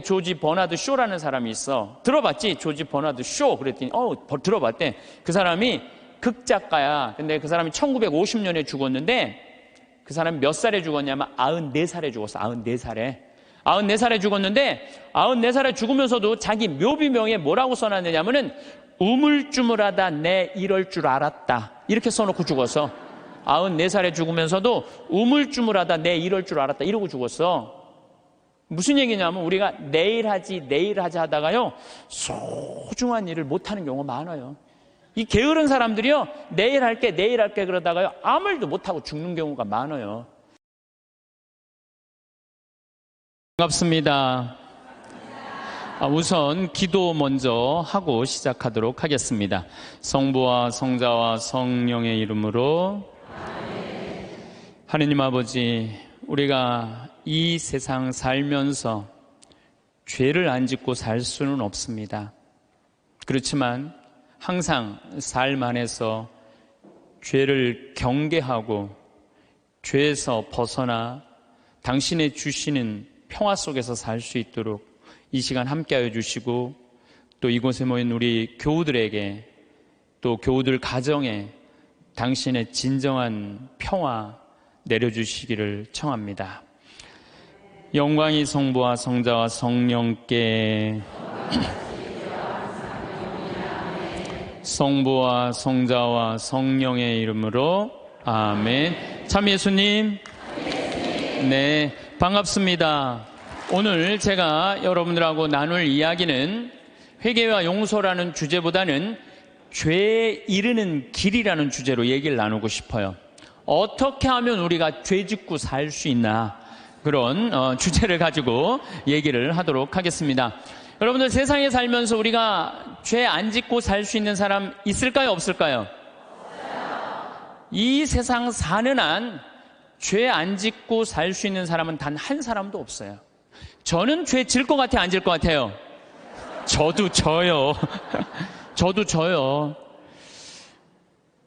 조지 버나드 쇼라는 사람이 있어. 들어봤지? 조지 버나드 쇼. 그랬더니 들어봤대. 그 사람이 극작가야. 근데 그 사람이 1950년에 죽었는데 그 사람이 몇 살에 죽었냐면 94살에 죽었어. 94살에. 94살에 죽었는데 94살에 죽으면서도 자기 묘비명에 뭐라고 써놨느냐면은 우물쭈물하다 내 이럴 줄 알았다. 이렇게 써놓고 죽었어. 94살에 죽으면서도 우물쭈물하다 내 이럴 줄 알았다. 이러고 죽었어. 무슨 얘기냐면 우리가 내일 하지 하다가요 소중한 일을 못하는 경우가 많아요. 이 게으른 사람들이요 내일 할게 그러다가요 아무 일도 못하고 죽는 경우가 많아요. 반갑습니다. 우선 기도 먼저 하고 시작하도록 하겠습니다. 성부와 성자와 성령의 이름으로 하느님 아버지, 우리가 이 세상 살면서 죄를 안 짓고 살 수는 없습니다. 그렇지만 항상 삶 안에서 죄를 경계하고 죄에서 벗어나 당신의 주시는 평화 속에서 살 수 있도록 이 시간 함께하여 주시고, 또 이곳에 모인 우리 교우들에게, 또 교우들 가정에 당신의 진정한 평화 내려주시기를 청합니다. 영광이 성부와 성자와 성령께, 성부와 성자와 성령의 이름으로 아멘. 참 예수님, 네, 반갑습니다. 오늘 제가 여러분들하고 나눌 이야기는 회개와 용서라는 주제보다는 죄에 이르는 길이라는 주제로 얘기를 나누고 싶어요. 어떻게 하면 우리가 죄 짓고 살 수 있나, 그런 주제를 가지고 얘기를 하도록 하겠습니다. 여러분들, 세상에 살면서 우리가 죄 안 짓고 살 수 있는 사람 있을까요, 없을까요? 이 세상 사는 한 죄 안 짓고 살 수 있는 사람은 단 한 사람도 없어요. 저는 죄 질 것 같아요, 안 질 것 같아요? 저도 져요. 저도 져요.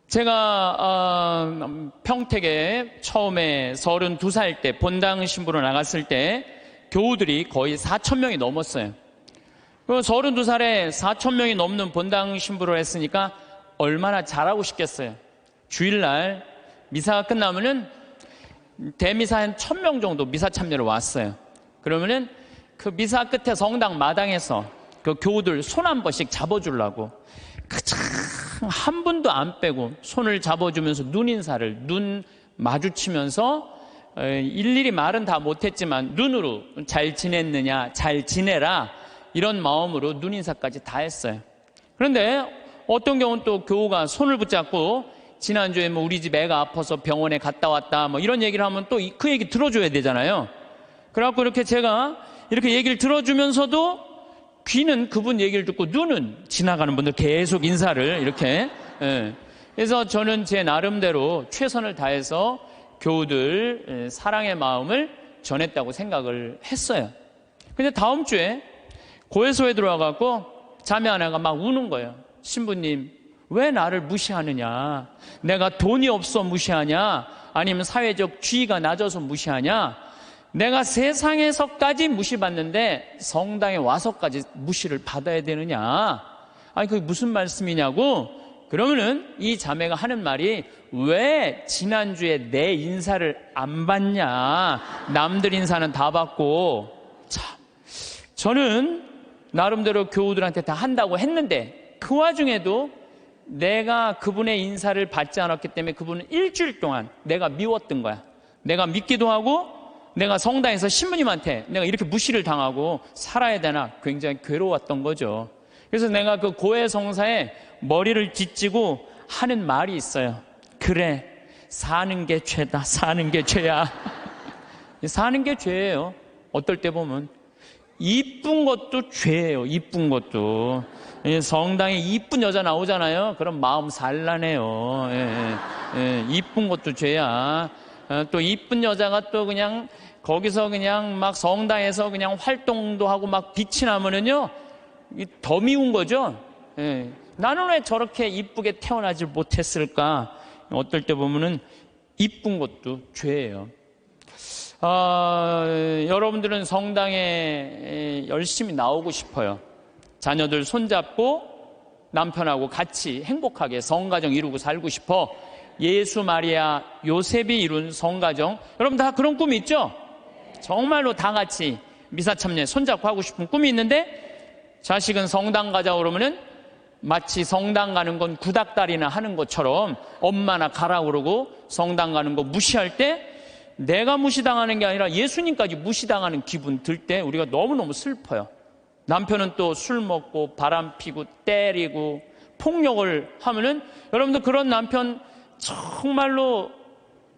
제가 평택에 처음에 32살 때 본당 신부로 나갔을 때 교우들이 거의 4,000명이 넘었어요. 32살에 4,000명이 넘는 본당 신부를 했으니까 얼마나 잘하고 싶겠어요. 주일날 미사가 끝나면은 대미사 한 1,000명 정도 미사 참여를 왔어요. 그러면은 그 미사 끝에 성당 마당에서 그 교우들 손 한 번씩 잡아주려고 한 분도 안 빼고 손을 잡아주면서 눈 마주치면서 일일이 말은 다 못했지만 눈으로 잘 지냈느냐, 잘 지내라, 이런 마음으로 눈인사까지 다 했어요. 그런데 어떤 경우는 또 교우가 손을 붙잡고 지난주에 뭐 우리 집 애가 아파서 병원에 갔다 왔다 뭐 이런 얘기를 하면 또 그 얘기 들어줘야 되잖아요. 그래갖고 이렇게 제가 이렇게 얘기를 들어주면서도 귀는 그분 얘기를 듣고 눈은 지나가는 분들 계속 인사를 이렇게. 그래서 저는 제 나름대로 최선을 다해서 교우들 사랑의 마음을 전했다고 생각을 했어요. 근데 다음 주에 고해소에 들어와갖고 자매 하나가 막 우는 거예요. 신부님, 왜 나를 무시하느냐? 내가 돈이 없어 무시하냐? 아니면 사회적 지위가 낮아서 무시하냐? 내가 세상에서까지 무시받는데 성당에 와서까지 무시를 받아야 되느냐? 아니, 그게 무슨 말씀이냐고? 그러면은 이 자매가 하는 말이, 왜 지난주에 내 인사를 안 받냐? 남들 인사는 다 받고. 참, 저는 나름대로 교우들한테 다 한다고 했는데 그 와중에도 내가 그분의 인사를 받지 않았기 때문에 그분은 일주일 동안 내가 미웠던 거야. 내가 믿기도 하고 내가 성당에서 신부님한테 내가 이렇게 무시를 당하고 살아야 되나 굉장히 괴로웠던 거죠. 그래서 내가 그 고해 성사에 머리를 뒤지고 하는 말이 있어요. 그래, 사는 게 죄다. 사는 게 죄야. 사는 게 죄예요. 어떨 때 보면 이쁜 것도 죄예요. 이쁜 것도. 성당에 이쁜 여자 나오잖아요. 그럼 마음 산란해요. 이쁜 것도 죄야. 또 이쁜 여자가 또 그냥 거기서 그냥 막 성당에서 그냥 활동도 하고 막 빛이 나면은요, 더 미운 거죠. 나는 왜 저렇게 이쁘게 태어나지 못했을까? 어떨 때 보면은 이쁜 것도 죄예요. 여러분들은 성당에 열심히 나오고 싶어요. 자녀들 손잡고 남편하고 같이 행복하게 성가정 이루고 살고 싶어. 예수, 마리아, 요셉이 이룬 성가정, 여러분 다 그런 꿈이 있죠? 정말로 다 같이 미사 참여 손잡고 하고 싶은 꿈이 있는데, 자식은 성당 가자고 그러면은 마치 성당 가는 건 구닥다리나 하는 것처럼 엄마나 가라고 그러고, 성당 가는 거 무시할 때 내가 무시당하는 게 아니라 예수님까지 무시당하는 기분 들 때 우리가 너무너무 슬퍼요. 남편은 또 술 먹고 바람 피고 때리고 폭력을 하면은, 여러분들 그런 남편 정말로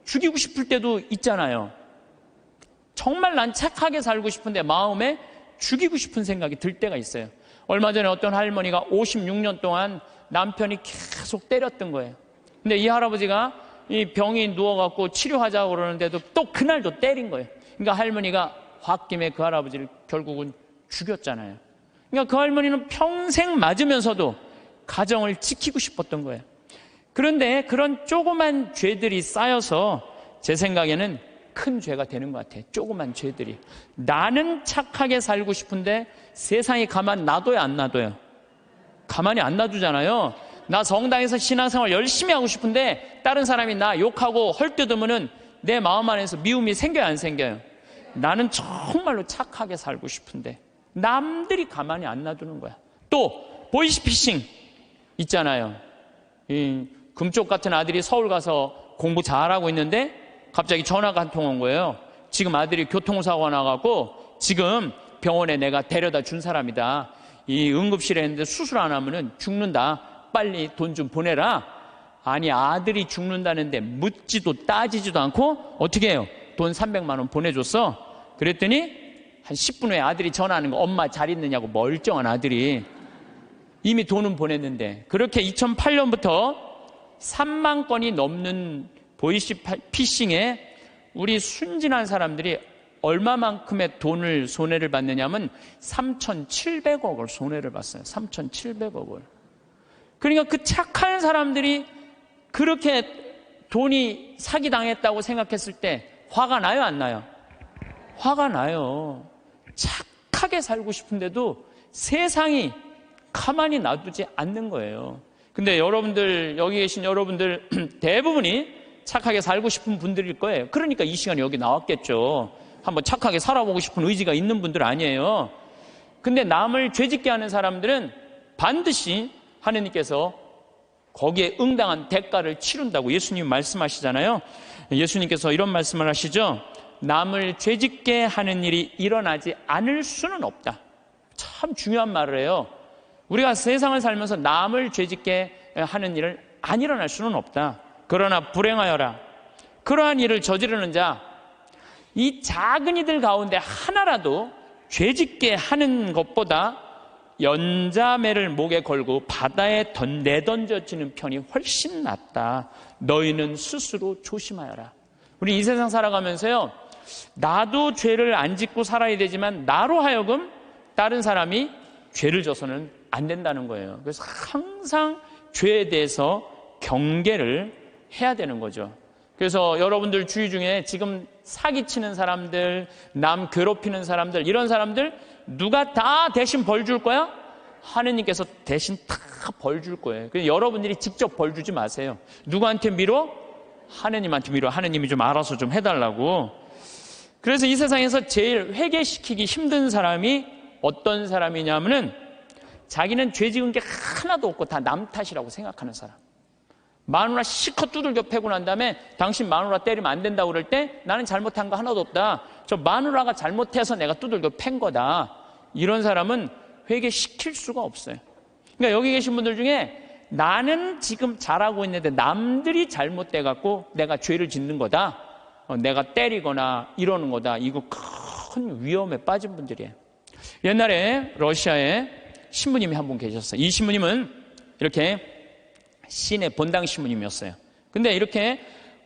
죽이고 싶을 때도 있잖아요. 정말 난 착하게 살고 싶은데 마음에 죽이고 싶은 생각이 들 때가 있어요. 얼마 전에 어떤 할머니가 56년 동안 남편이 계속 때렸던 거예요. 근데 이 할아버지가 이 병이 누워갖고 치료하자고 그러는데도 또 그날도 때린 거예요. 그러니까 할머니가 홧김에 그 할아버지를 결국은 죽였잖아요. 그러니까 그 할머니는 평생 맞으면서도 가정을 지키고 싶었던 거예요. 그런데 그런 조그만 죄들이 쌓여서 제 생각에는 큰 죄가 되는 것 같아요. 조그만 죄들이. 나는 착하게 살고 싶은데 세상이 가만 놔둬요, 안 놔둬요? 가만히 안 놔두잖아요. 나 성당에서 신앙생활 열심히 하고 싶은데 다른 사람이 나 욕하고 헐뜯으면은 내 마음 안에서 미움이 생겨요, 안 생겨요? 나는 정말로 착하게 살고 싶은데 남들이 가만히 안 놔두는 거야. 또 보이스피싱 있잖아요. 이 금쪽 같은 아들이 서울 가서 공부 잘하고 있는데 갑자기 전화가 한 통 온 거예요. 지금 아들이 교통사고가 나갖고 지금 병원에 내가 데려다 준 사람이다. 이 응급실에 있는데 수술 안 하면은 죽는다. 빨리 돈 좀 보내라. 아니, 아들이 죽는다는데 묻지도 따지지도 않고 어떻게 해요? 돈 300만 원 보내줬어. 그랬더니 한 10분 후에 아들이 전화하는 거, 엄마 잘 있느냐고. 멀쩡한 아들이. 이미 돈은 보냈는데. 그렇게 2008년부터 3만 건이 넘는 보이스피싱에 우리 순진한 사람들이 얼마만큼의 돈을 손해를 받느냐면 3,700억을 손해를 봤어요. 3,700억을. 그러니까 그 착한 사람들이 그렇게 돈이 사기당했다고 생각했을 때 화가 나요, 안 나요? 화가 나요. 착하게 살고 싶은데도 세상이 가만히 놔두지 않는 거예요. 근데 여러분들, 여기 계신 여러분들 대부분이 착하게 살고 싶은 분들일 거예요. 그러니까 이 시간에 여기 나왔겠죠. 한번 착하게 살아보고 싶은 의지가 있는 분들 아니에요. 근데 남을 죄짓게 하는 사람들은 반드시 하느님께서 거기에 응당한 대가를 치른다고 예수님 말씀하시잖아요. 예수님께서 이런 말씀을 하시죠. 남을 죄짓게 하는 일이 일어나지 않을 수는 없다. 참 중요한 말을 해요. 우리가 세상을 살면서 남을 죄짓게 하는 일을 안 일어날 수는 없다. 그러나 불행하여라. 그러한 일을 저지르는 자, 이 작은 이들 가운데 하나라도 죄짓게 하는 것보다 연자매를 목에 걸고 바다에 내던져지는 편이 훨씬 낫다. 너희는 스스로 조심하여라. 우리 이 세상 살아가면서요, 나도 죄를 안 짓고 살아야 되지만 나로 하여금 다른 사람이 죄를 져서는 안 된다는 거예요. 그래서 항상 죄에 대해서 경계를 해야 되는 거죠. 그래서 여러분들 주위 중에 지금 사기치는 사람들, 남 괴롭히는 사람들, 이런 사람들 누가 다 대신 벌 줄 거야? 하느님께서 대신 다 벌 줄 거예요. 그래서 여러분들이 직접 벌 주지 마세요. 누구한테 미뤄? 하느님한테 미뤄. 하느님이 좀 알아서 좀 해달라고. 그래서 이 세상에서 제일 회개시키기 힘든 사람이 어떤 사람이냐면은 자기는 죄 지은 게 하나도 없고 다 남 탓이라고 생각하는 사람. 마누라 실컷 두들겨 패고 난 다음에 당신 마누라 때리면 안 된다고 그럴 때 나는 잘못한 거 하나도 없다. 저 마누라가 잘못해서 내가 두들겨 팬 거다. 이런 사람은 회개시킬 수가 없어요. 그러니까 여기 계신 분들 중에 나는 지금 잘하고 있는데 남들이 잘못돼갖고 내가 죄를 짓는 거다. 내가 때리거나 이러는 거다. 이거 큰 위험에 빠진 분들이에요. 옛날에 러시아에 신부님이 한 분 계셨어요. 이 신부님은 이렇게 시내 본당 신부님이었어요. 근데 이렇게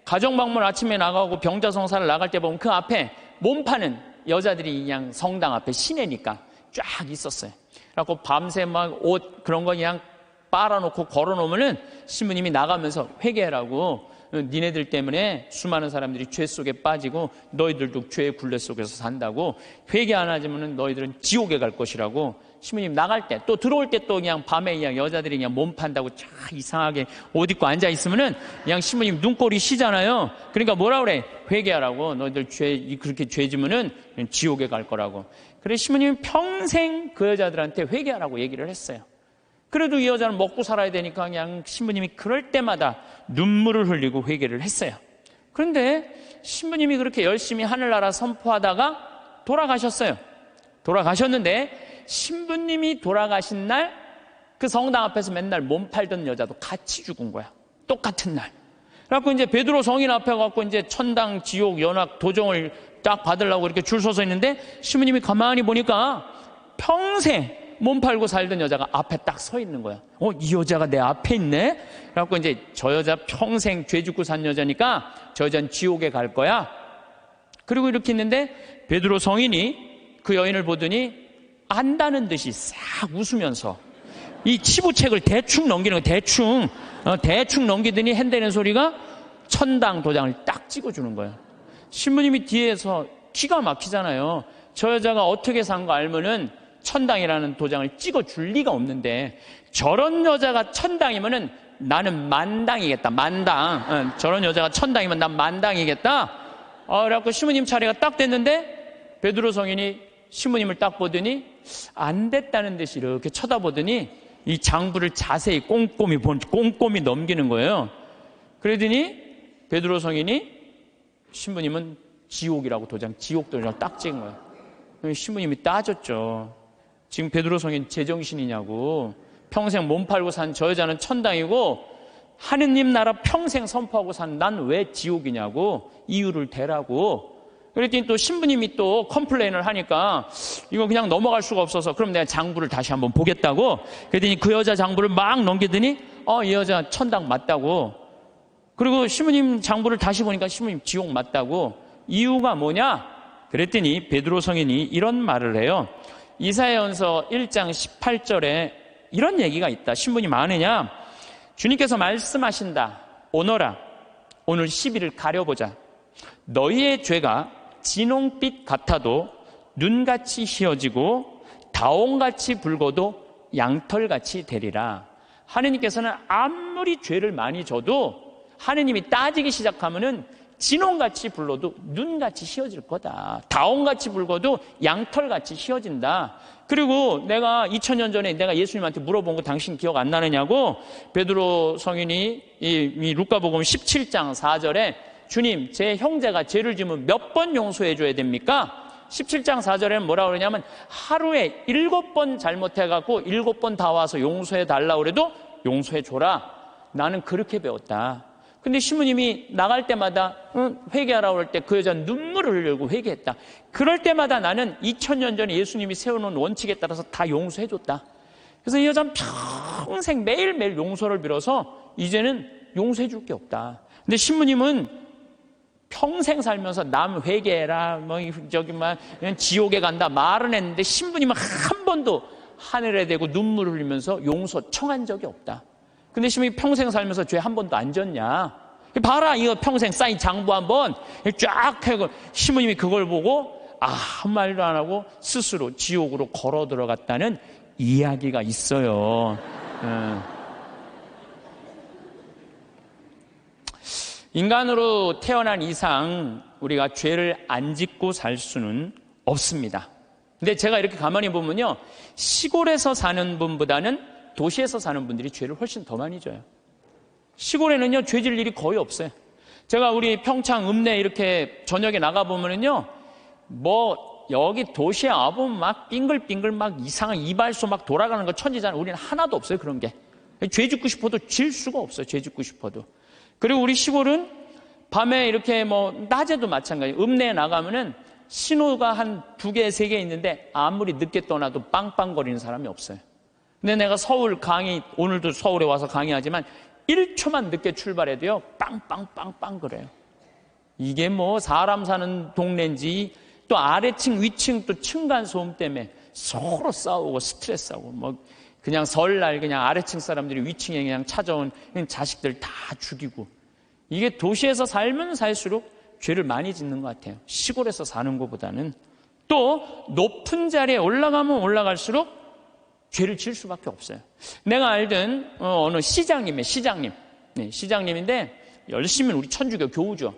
가정방문 아침에 나가고 병자성사를 나갈 때 보면 그 앞에 몸 파는 여자들이 그냥 성당 앞에 시내니까 쫙 있었어요. 그래갖고 밤새 막 옷 그런 거 그냥 빨아놓고 걸어놓으면은 신부님이 나가면서 회개하라고 니네들 때문에 수많은 사람들이 죄 속에 빠지고 너희들도 죄의 굴레 속에서 산다고 회개 안 하지면 너희들은 지옥에 갈 것이라고 신부님 나갈 때 또 들어올 때 또 그냥 밤에 그냥 여자들이 그냥 몸 판다고 참 이상하게 옷 입고 앉아 있으면은 그냥 신부님 눈꼴이 시잖아요. 그러니까 뭐라 그래? 회개하라고. 너희들 그렇게 죄 지면은 지옥에 갈 거라고. 그래서 신부님이 평생 그 여자들한테 회개하라고 얘기를 했어요. 그래도 이 여자는 먹고 살아야 되니까 그냥 신부님이 그럴 때마다 눈물을 흘리고 회개를 했어요. 그런데 신부님이 그렇게 열심히 하늘나라 선포하다가 돌아가셨어요. 돌아가셨는데 신부님이 돌아가신 날 그 성당 앞에서 맨날 몸 팔던 여자도 같이 죽은 거야. 똑같은 날. 그래갖고 이제 베드로 성인 앞에 가고 이제 천당, 지옥, 연악, 도정을 딱 받으려고 이렇게 줄 서서 있는데 신부님이 가만히 보니까 평생 몸 팔고 살던 여자가 앞에 딱 서 있는 거야. 이 여자가 내 앞에 있네? 그래갖고 이제 저 여자 평생 죄 짓고 산 여자니까 저 여자는 지옥에 갈 거야. 그리고 이렇게 있는데 베드로 성인이 그 여인을 보더니 안다는 듯이 싹 웃으면서 이 치부책을 대충 넘기는 거야. 대충 넘기더니 한다는 소리가 천당 도장을 딱 찍어주는 거야. 신부님이 뒤에서 기가 막히잖아요. 저 여자가 어떻게 산 거 알면은 천당이라는 도장을 찍어줄 리가 없는데 저런 여자가 천당이면은 나는 만당이겠다. 만당. 저런 여자가 천당이면 난 만당이겠다. 그래갖고 신부님 차례가 딱 됐는데 베드로 성인이 신부님을 딱 보더니 안 됐다는 듯이 이렇게 쳐다보더니 이 장부를 자세히 꼼꼼히 넘기는 거예요. 그러더니 베드로 성인이 신부님은 지옥이라고 지옥 도장을 딱 찍은 거예요. 신부님이 따졌죠. 지금 베드로 성인 제정신이냐고. 평생 몸 팔고 산 저 여자는 천당이고 하느님 나라 평생 선포하고 산 난 왜 지옥이냐고. 이유를 대라고. 그랬더니 또 신부님이 또 컴플레인을 하니까 이거 그냥 넘어갈 수가 없어서 그럼 내가 장부를 다시 한번 보겠다고. 그랬더니 그 여자 장부를 막 넘기더니 이 여자 천당 맞다고. 그리고 신부님 장부를 다시 보니까 신부님 지옥 맞다고. 이유가 뭐냐? 그랬더니 베드로 성인이 이런 말을 해요. 이사야전서 1장 18절에 이런 얘기가 있다. 신부님 아느냐? 주님께서 말씀하신다. 오너라. 오늘 10일을 가려보자. 너희의 죄가 진홍빛 같아도 눈같이 희어지고 다홍같이 붉어도 양털같이 되리라. 하느님께서는 아무리 죄를 많이 져도 하느님이 따지기 시작하면은 진홍같이 불러도 눈같이 희어질 거다. 다홍같이 붉어도 양털같이 희어진다. 그리고 내가 2000년 전에 내가 예수님한테 물어본 거 당신 기억 안 나느냐고. 베드로 성인이 이 루카복음 17장 4절에 주님, 제 형제가 죄를 지으면 몇 번 용서해 줘야 됩니까? 17장 4절에는 뭐라고 그러냐면 하루에 7번 잘못해갖고 7번 다 와서 용서해 달라고 그래도 용서해 줘라. 나는 그렇게 배웠다. 근데 신부님이 나갈 때마다 회개하라고 할 때 그 여자는 눈물을 흘리고 회개했다. 그럴 때마다 나는 2000년 전에 예수님이 세워놓은 원칙에 따라서 다 용서해 줬다. 그래서 이 여자는 평생 매일매일 용서를 빌어서 이제는 용서해 줄 게 없다. 근데 신부님은 평생 살면서 남 회개해라, 그냥 지옥에 간다 말은 했는데 신부님은 한 번도 하늘에 대고 눈물을 흘리면서 용서 청한 적이 없다. 근데 신부님이 평생 살면서 죄 한 번도 안 졌냐? 봐라, 이거 평생 쌓인 장부 한번 쫙 해고 신부님이 그걸 보고 아무 말도 안 하고 스스로 지옥으로 걸어 들어갔다는 이야기가 있어요. 인간으로 태어난 이상 우리가 죄를 안 짓고 살 수는 없습니다. 근데 제가 이렇게 가만히 보면요, 시골에서 사는 분보다는 도시에서 사는 분들이 죄를 훨씬 더 많이 져요. 시골에는요, 죄 질 일이 거의 없어요. 제가 우리 평창 읍내 이렇게 저녁에 나가보면은요, 여기 도시에 와보면 막 빙글빙글 막 이상한 이발소 막 돌아가는 거 천지잖아요. 우리는 하나도 없어요, 그런 게. 죄 짓고 싶어도 질 수가 없어요, 죄 짓고 싶어도. 그리고 우리 시골은 밤에 이렇게 낮에도 마찬가지예요. 읍내에 나가면은 신호가 한 2개, 3개 있는데 아무리 늦게 떠나도 빵빵거리는 사람이 없어요. 근데 내가 오늘도 서울에 와서 강의하지만 1초만 늦게 출발해도요, 빵빵빵빵 그래요. 이게 사람 사는 동네인지 또 아래층, 위층 또 층간소음 때문에 서로 싸우고 스트레스하고 그냥 설날 그냥 아래층 사람들이 위층에 그냥 찾아온 자식들 다 죽이고 이게 도시에서 살면 살수록 죄를 많이 짓는 것 같아요. 시골에서 사는 것보다는. 또 높은 자리에 올라가면 올라갈수록 죄를 지을 수밖에 없어요. 내가 알던 어느 시장님. 네, 시장님인데 열심히 우리 천주교 교우죠.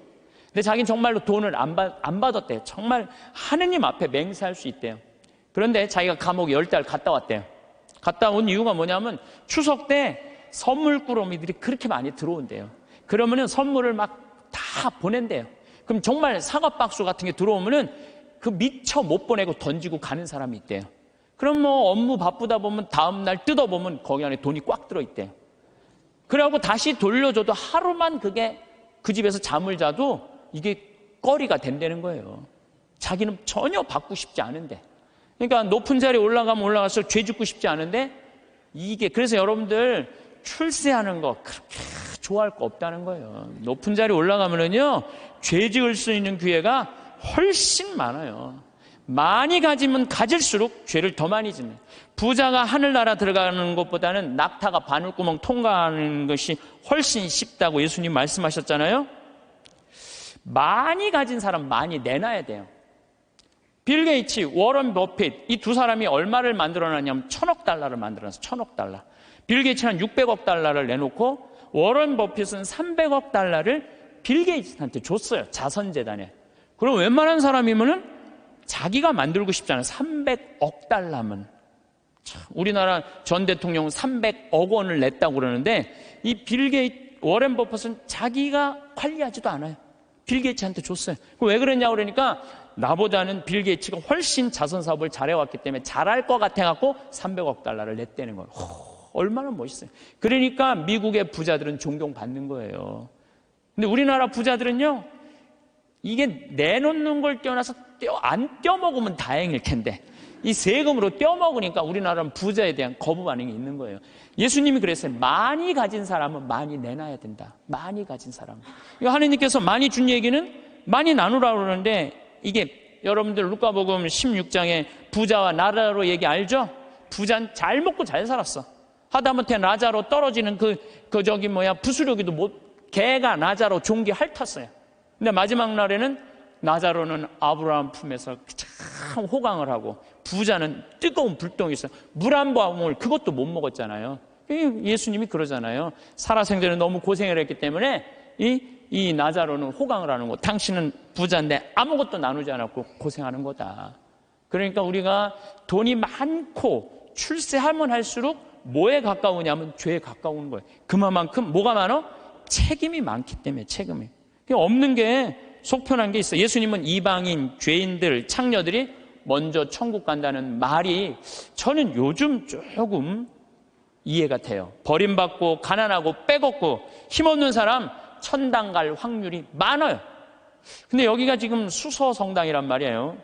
근데 자기는 정말로 돈을 안 받았대요. 정말 하느님 앞에 맹세할 수 있대요. 그런데 자기가 감옥에 10달 갔다 왔대요. 갔다 온 이유가 뭐냐면 추석 때 선물 꾸러미들이 그렇게 많이 들어온대요. 그러면은 선물을 막 다 보낸대요. 그럼 정말 사과박스 같은 게 들어오면은 그 미처 못 보내고 던지고 가는 사람이 있대요. 그럼 뭐 업무 바쁘다 보면 다음날 뜯어보면 거기 안에 돈이 꽉 들어있대요. 그래갖고 다시 돌려줘도 하루만 그게 그 집에서 잠을 자도 이게 꺼리가 된다는 거예요. 자기는 전혀 받고 싶지 않은데. 그러니까 높은 자리에 올라가면 올라갈수록 죄 짓고 싶지 않은데 이게 그래서 여러분들 출세하는 거 그렇게 좋아할 거 없다는 거예요. 높은 자리에 올라가면은요 죄 지을 수 있는 기회가 훨씬 많아요. 많이 가지면 가질수록 죄를 더 많이 짓는. 부자가 하늘나라 들어가는 것보다는 낙타가 바늘구멍 통과하는 것이 훨씬 쉽다고 예수님 말씀하셨잖아요. 많이 가진 사람 많이 내놔야 돼요. 빌 게이츠, 워런 버핏 이 두 사람이 얼마를 만들어놨냐면 1000억 달러를 만들어놨어요. 1000억 달러. 빌 게이츠는 600억 달러를 내놓고 워런 버핏은 300억 달러를 빌 게이츠한테 줬어요. 자선재단에. 그럼 웬만한 사람이면은 자기가 만들고 싶잖아요. 300억 달러면. 우리나라 전 대통령은 300억 원을 냈다고 그러는데 이 빌 게이츠, 워런 버핏은 자기가 관리하지도 않아요. 빌 게이츠한테 줬어요. 왜 그랬냐고 그러니까 나보다는 빌 게이츠가 훨씬 자선사업을 잘해왔기 때문에 잘할 것 같아갖고 300억 달러를 냈다는 거예요. 얼마나 멋있어요. 그러니까 미국의 부자들은 존경받는 거예요. 근데 우리나라 부자들은요, 이게 내놓는 걸 떼어놔서 안 떼어먹으면 다행일 텐데 이 세금으로 떼어먹으니까 우리나라는 부자에 대한 거부 반응이 있는 거예요. 예수님이 그랬어요. 많이 가진 사람은 많이 내놔야 된다. 많이 가진 사람. 하느님께서 많이 준 얘기는 많이 나누라고 그러는데 이게 여러분들 루카복음 16장에 부자와 나라로 얘기 알죠? 부자는 잘 먹고 잘 살았어. 하다못해 나자로 떨어지는 부스러기도 개가 나자로 종기 핥았어요. 근데 마지막 날에는 나자로는 아브라함 품에서 참 호강을 하고 부자는 뜨거운 불똥이 있어요. 물 한 방울 그것도 못 먹었잖아요. 예수님이 그러잖아요. 살아생전에 너무 고생을 했기 때문에 이 나자로는 호강을 하는 거. 당신은 부자인데 아무것도 나누지 않았고 고생하는 거다. 그러니까 우리가 돈이 많고 출세하면 할수록 뭐에 가까우냐면 죄에 가까운 거예요. 그만큼 뭐가 많아? 책임이 많기 때문에 책임이. 없는 게 속편한 게 있어요. 예수님은 이방인, 죄인들, 창녀들이 먼저 천국 간다는 말이 저는 요즘 조금 이해가 돼요. 버림받고 가난하고 빼곡고 힘없는 사람 천당 갈 확률이 많아요. 근데 여기가 지금 수서성당이란 말이에요.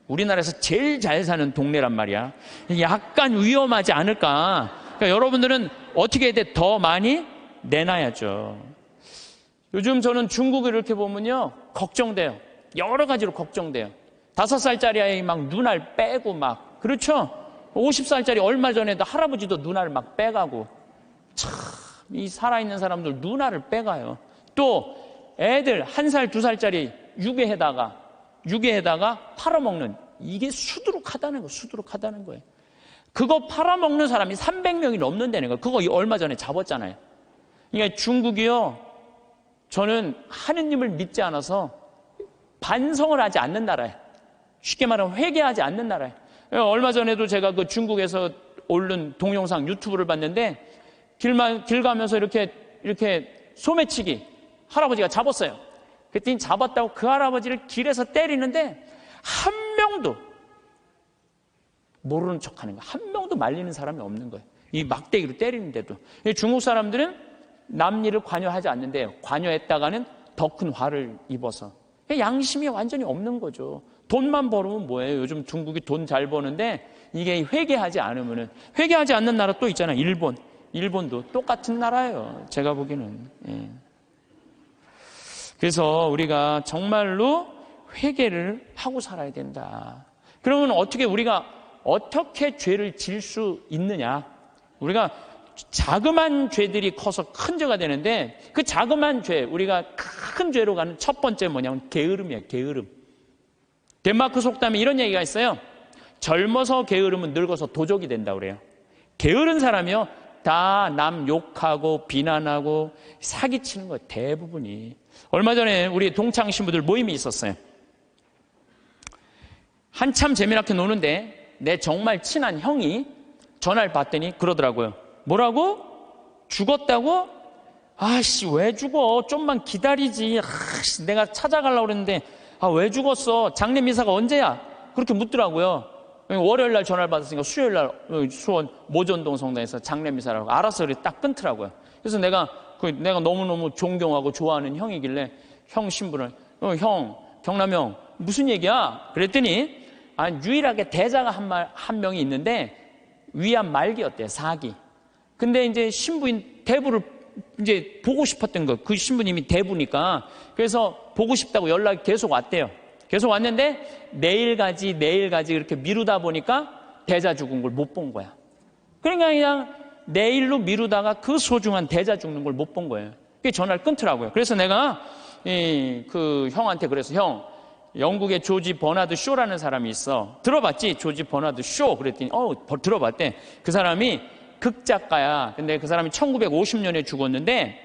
우리나라에서 제일 잘 사는 동네란 말이야. 약간 위험하지 않을까. 그러니까 여러분들은 어떻게 해야 돼? 더 많이 내놔야죠. 요즘 저는 중국을 이렇게 보면요 걱정돼요. 여러 가지로 걱정돼요. 5살짜리 아이 막 눈알 빼고 막 그렇죠? 50살짜리 얼마 전에도 할아버지도 눈알을 막 빼가고 참 이 살아있는 사람들 눈알을 빼가요. 또 애들 1살 2살짜리 유괴에다가 팔아먹는 이게 수두룩하다는 거예요. 그거 팔아먹는 사람이 300명이 넘는다는 거예요. 그거 얼마 전에 잡았잖아요. 그러니까 중국이요 저는 하느님을 믿지 않아서 반성을 하지 않는 나라예요. 쉽게 말하면 회개하지 않는 나라예요. 얼마 전에도 제가 그 중국에서 올린 동영상 유튜브를 봤는데 길 가면서 이렇게 소매치기 할아버지가 잡았어요. 그랬더니 잡았다고 그 할아버지를 길에서 때리는데 한 명도 모르는 척하는 거예요. 한 명도 말리는 사람이 없는 거예요. 이 막대기로 때리는데도. 중국 사람들은 남 일을 관여하지 않는데요. 관여했다가는 더 큰 화를 입어서. 양심이 완전히 없는 거죠. 돈만 벌으면 뭐예요? 요즘 중국이 돈 잘 버는데 이게 회개하지 않으면은 회개하지 않는 나라 또 있잖아요. 일본도 똑같은 나라예요. 제가 보기에는. 예. 그래서 우리가 정말로 회개를 하고 살아야 된다. 그러면 우리가 어떻게 죄를 질 수 있느냐? 우리가 자그마한 죄들이 커서 큰 죄가 되는데, 그 자그마한 죄, 우리가 큰 죄로 가는 첫 번째 뭐냐면 게으름이에요. 게으름. 덴마크 속담에 이런 얘기가 있어요. 젊어서 게으르면 늙어서 도적이 된다고 그래요. 게으른 사람이요, 다 남 욕하고 비난하고 사기치는 거예요. 대부분이. 얼마 전에 우리 동창 신부들 모임이 있었어요. 한참 재미나게 노는데 내 정말 친한 형이 전화를 받더니 그러더라고요. 뭐라고? 죽었다고? 아씨, 왜 죽어? 좀만 기다리지. 아씨, 내가 찾아가려고 그랬는데 왜 죽었어? 장례 미사가 언제야? 그렇게 묻더라고요. 월요일 날 전화를 받았으니까 수요일 날 수원 모전동 성당에서 장례 미사라고 알아서 딱 끊더라고요. 그래서 내가 너무너무 존경하고 좋아하는 형이길래 형 신부를 형, 경남 형 무슨 얘기야? 그랬더니 유일하게 대자가 한 명이 있는데 위암 말기였대요. 4기. 근데 이제 신부인 대부를 이제 보고 싶었던 거. 그 신부님이 대부니까. 그래서 보고 싶다고 연락이 계속 왔대요. 계속 왔는데 내일 가지 이렇게 미루다 보니까 대자 죽은 걸 못 본 거야. 그러니까 그냥 내일로 미루다가 그 소중한 대자 죽는 걸 못 본 거예요. 그게 전화를 끊더라고요. 그래서 내가 그 형한테 그래서 형, 영국의 조지 버나드 쇼라는 사람이 있어. 들어봤지? 조지 버나드 쇼. 그랬더니 들어봤대. 그 사람이 극작가야. 근데 그 사람이 1950년에 죽었는데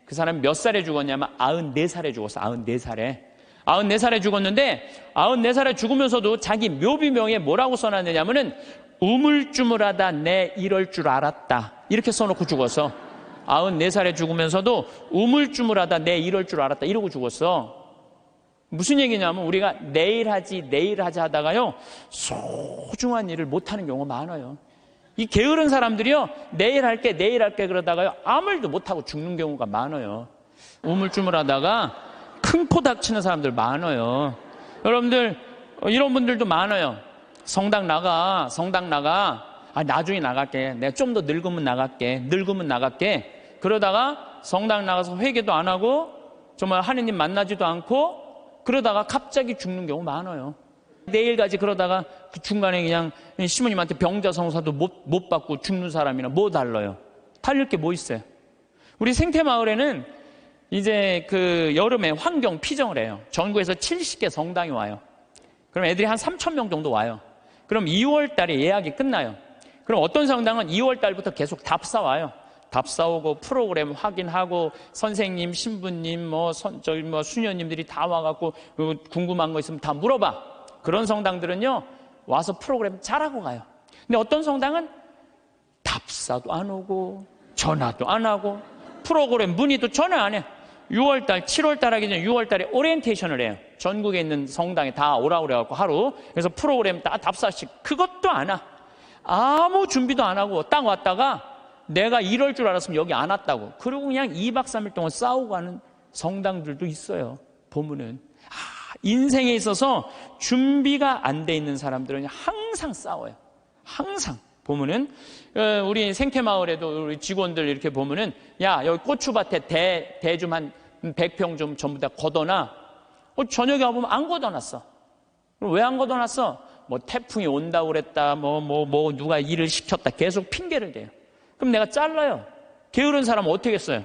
그 사람이 몇 살에 죽었냐면 94살에 죽었어. 94살에 죽었는데 94살에 죽으면서도 자기 묘비명에 뭐라고 써놨느냐면은 우물쭈물하다 내 이럴 줄 알았다. 이렇게 써놓고 죽었어. 94살에 죽으면서도 우물쭈물하다 내 이럴 줄 알았다. 이러고 죽었어. 무슨 얘기냐면 우리가 내일 하지 하다가요 소중한 일을 못하는 경우가 많아요. 이 게으른 사람들이요 내일 할게 그러다가요 아무 일도 못하고 죽는 경우가 많아요. 우물쭈물하다가 큰 코 닥치는 사람들 많아요. 여러분들 이런 분들도 많아요. 성당 나가. 나중에 나갈게. 내가 좀 더 늙으면 나갈게. 그러다가 성당 나가서 회개도 안 하고 정말 하느님 만나지도 않고 그러다가 갑자기 죽는 경우 많아요. 내일 가지 그러다가 그 중간에 그냥 시모님한테 병자성사도 못 받고 죽는 사람이나 뭐 달라요? 달릴 게 뭐 있어요? 우리 생태마을에는 이제 그 여름에 환경 피정을 해요. 전국에서 70개 성당이 와요. 그럼 애들이 한 3,000명 정도 와요. 그럼 2월 달에 예약이 끝나요. 그럼 어떤 성당은 2월 달부터 계속 답사 와요. 답사 오고 프로그램 확인하고 선생님, 신부님, 수녀님들이 다 와갖고 궁금한 거 있으면 다 물어봐. 그런 성당들은요 와서 프로그램 잘하고 가요. 근데 어떤 성당은 답사도 안 오고 전화도 안 하고 프로그램 문의도 전혀 안 해. 6월달, 7월달 하기 전에 6월달에 오리엔테이션을 해요. 전국에 있는 성당에 다 오라고 그래갖고 하루. 그래서 프로그램 다 답사식. 그것도 안 와. 아무 준비도 안 하고 딱 왔다가 내가 이럴 줄 알았으면 여기 안 왔다고. 그리고 그냥 2박 3일 동안 싸우고 가는 성당들도 있어요. 보면은. 인생에 있어서 준비가 안 돼 있는 사람들은 항상 싸워요. 항상. 보면은 우리 생태마을에도 우리 직원들 이렇게 보면은 야 여기 고추밭에 대 좀 한 100평 좀 전부 다 걷어놔. 저녁에 와보면 안 걷어놨어. 왜 안 걷어놨어? 뭐 태풍이 온다고 그랬다 뭐 누가 일을 시켰다 계속 핑계를 대요. 그럼 내가 잘라요. 게으른 사람은 어떻게 했어요?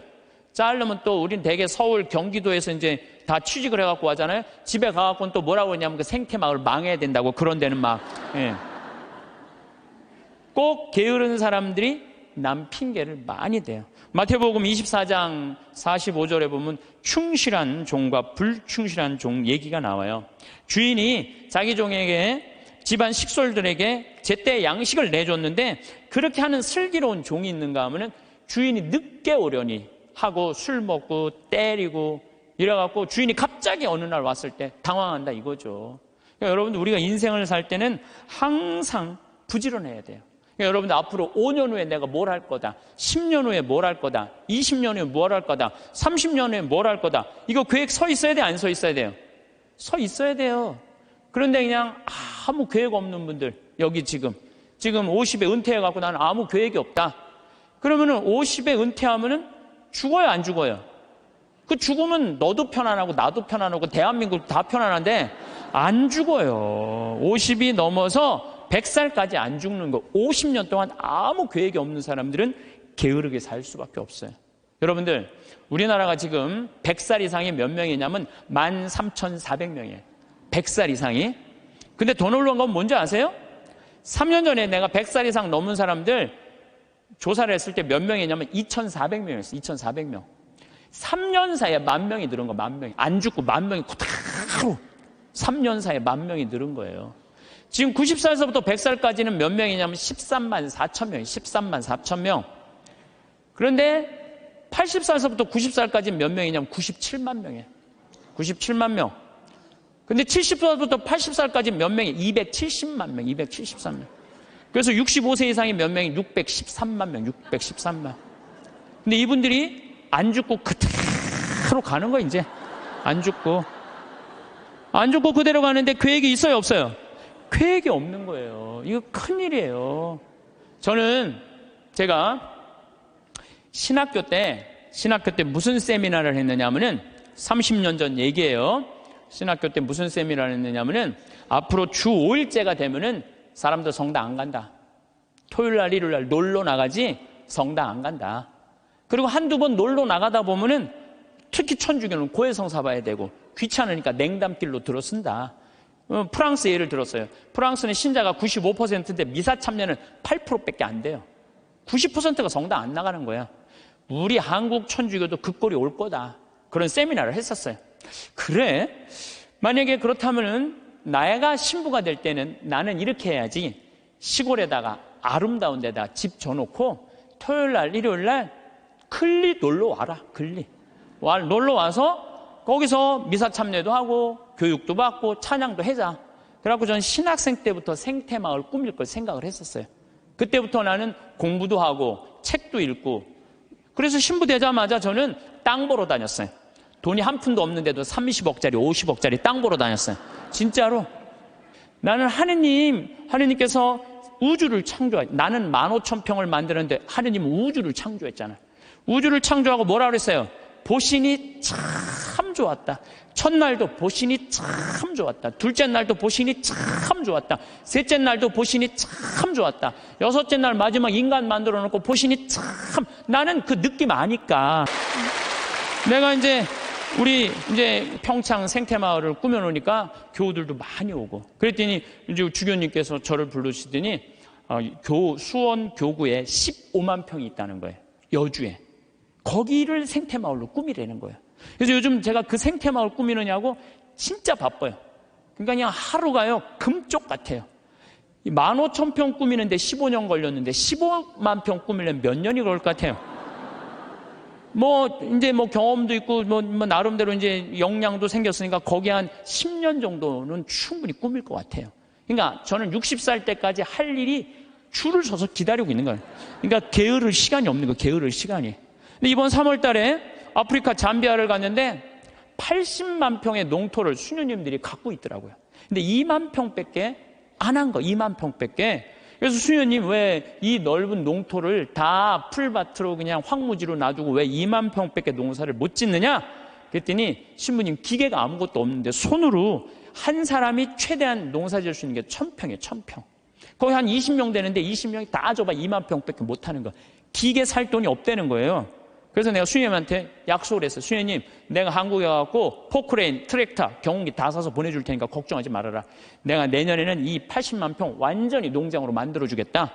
자르면 또 우린 대개 서울 경기도에서 이제 다 취직을 해갖고 하잖아요. 집에 가갖고는 또 뭐라고 했냐면 그 생태마을 망해야 된다고 그런 데는 막 꼭 게으른 사람들이 남 핑계를 많이 대요. 마태복음 24장 45절에 보면 충실한 종과 불충실한 종 얘기가 나와요. 주인이 자기 종에게 집안 식솔들에게 제때 양식을 내줬는데 그렇게 하는 슬기로운 종이 있는가 하면은 주인이 늦게 오려니 하고 술 먹고 때리고 이래갖고 주인이 갑자기 어느 날 왔을 때 당황한다 이거죠. 그러니까 여러분들 우리가 인생을 살 때는 항상 부지런해야 돼요. 그러니까 여러분들 앞으로 5년 후에 내가 뭘 할 거다, 10년 후에 뭘 할 거다, 20년 후에 뭘 할 거다, 30년 후에 뭘 할 거다, 이거 계획 서 있어야 돼, 안 서 있어야 돼요? 서 있어야 돼요. 그런데 그냥 아무 계획 없는 분들, 여기 지금 50에 은퇴해갖고 나는 아무 계획이 없다. 그러면은 50에 은퇴하면은 죽어요, 안 죽어요? 그 죽으면 너도 편안하고 나도 편안하고 대한민국 다 편안한데 안 죽어요. 50이 넘어서 100살까지 안 죽는 거. 50년 동안 아무 계획이 없는 사람들은 게으르게 살 수밖에 없어요. 여러분들, 우리나라가 지금 100살 이상이 몇 명이냐면 13,400명이에요. 100살 이상이. 근데 더 놀라운 건 뭔지 아세요? 3년 전에 내가 100살 이상 넘은 사람들 조사를 했을 때 몇 명이냐면 2,400명이었어요. 2,400명. 3년 사이에 10,000명이 늘은 거, 10,000명이. 안 죽고 10,000명이 그대로 3년 사이에 10,000명이 늘은 거예요. 지금 90살에서부터 100살까지는 몇 명이냐면 13만 4천 명, 13만 4천 명. 그런데 80살에서부터 90살까지는 몇 명이냐면 97만 명이에요. 97만 명. 근데 70살부터 80살까지 몇 명이 270만 명, 273명. 그래서 65세 이상이 몇 명이 613만 명, 613만. 근데 이분들이 안 죽고 그대로 가는 거예요, 이제. 안 죽고. 안 죽고 그대로 가는데 계획이 있어요, 없어요? 계획이 없는 거예요. 이거 큰일이에요. 저는 제가 신학교 때 무슨 세미나를 했느냐 하면은 30년 전 얘기예요. 신학교 때 무슨 세미나를 했느냐면은 앞으로 주 5일째가 되면은 사람들 성당 안 간다. 토요일 날, 일요일 날 놀러 나가지 성당 안 간다. 그리고 한두 번 놀러 나가다 보면은 특히 천주교는 고해성사 봐야 되고 귀찮으니까 냉담길로 들어선다. 프랑스 예를 들었어요. 프랑스는 신자가 95%인데 미사 참여는 8%밖에 안 돼요. 90%가 성당 안 나가는 거야. 우리 한국 천주교도 그 꼴이 올 거다. 그런 세미나를 했었어요. 그래? 만약에 그렇다면은 내가 신부가 될 때는 나는 이렇게 해야지. 시골에다가 아름다운 데다 집 져놓고 토요일 날, 일요일 날 클리 놀러 와라. 클리. 놀러 와서 거기서 미사 참여도 하고 교육도 받고 찬양도 해자. 그래갖고 저는 신학생 때부터 생태마을 꾸밀 걸 생각을 했었어요. 그때부터 나는 공부도 하고 책도 읽고 그래서 신부 되자마자 저는 땅 보러 다녔어요. 돈이 한 푼도 없는데도 30억짜리 50억짜리 땅 보러 다녔어요. 진짜로. 나는 하느님께서 우주를 나는 15,000평을 만드는데 하느님은 우주를 창조했잖아요. 우주를 창조하고 뭐라 그랬어요? 보신이 참 좋았다. 첫날도 보신이 참 좋았다. 둘째 날도 보신이 참 좋았다. 셋째 날도 보신이 참 좋았다. 여섯째 날 마지막 인간 만들어 놓고 보신이 참. 나는 그 느낌 아니까. 내가 우리 평창 생태마을을 꾸며놓으니까 교우들도 많이 오고. 그랬더니 이제 주교님께서 저를 부르시더니 수원 교구에 15만 평이 있다는 거예요. 여주에. 거기를 생태마을로 꾸미라는 거예요. 그래서 요즘 제가 그 생태마을 꾸미느냐고 진짜 바빠요. 그러니까 그냥 하루가요 금쪽 같아요. 15,000평 꾸미는데 15년 걸렸는데 15만 평 꾸미려면 몇 년이 걸릴 것 같아요. 경험도 있고 나름대로 역량도 생겼으니까 거기 한 10년 정도는 충분히 꾸밀 것 같아요. 그러니까 저는 60살 때까지 할 일이 줄을 서서 기다리고 있는 거예요. 그러니까 게으를 시간이 없는 거예요. 게으를 시간이. 근데 이번 3월 달에 아프리카 잠비아를 갔는데 80만 평의 농토를 수녀님들이 갖고 있더라고요. 근데 2만 평밖에 안 한 거, 2만 평밖에. 그래서 수녀님 왜 이 넓은 농토를 다 풀밭으로 그냥 황무지로 놔두고 왜 2만 평밖에 농사를 못 짓느냐? 그랬더니 신부님 기계가 아무것도 없는데 손으로 한 사람이 최대한 농사 지을 수 있는 게 1,000평이에요, 1,000평. 거기 한 20명 되는데 20명이 다 줘봐 2만 평밖에 못 하는 거. 기계 살 돈이 없다는 거예요. 그래서 내가 수녀님한테 약속을 했어요. 수녀님, 내가 한국에 가서 포크레인, 트랙터, 경운기 다 사서 보내줄 테니까 걱정하지 말아라. 내가 내년에는 이 80만 평 완전히 농장으로 만들어주겠다.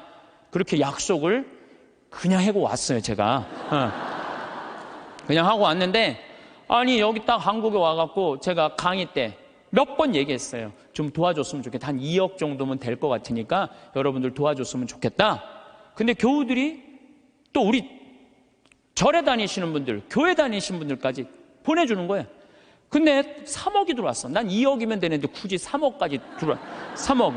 그렇게 약속을 그냥 하고 왔어요, 제가. 그냥 하고 왔는데, 아니, 여기 딱 한국에 와갖고 제가 강의 때 몇 번 얘기했어요. 좀 도와줬으면 좋겠다. 한 2억 정도면 될 것 같으니까 여러분들 도와줬으면 좋겠다. 근데 교우들이 또 우리 절에 다니시는 분들, 교회 다니시는 분들까지 보내주는 거예요. 근데 3억이 들어왔어. 난 2억이면 되는데 굳이 3억까지 들어와. 3억.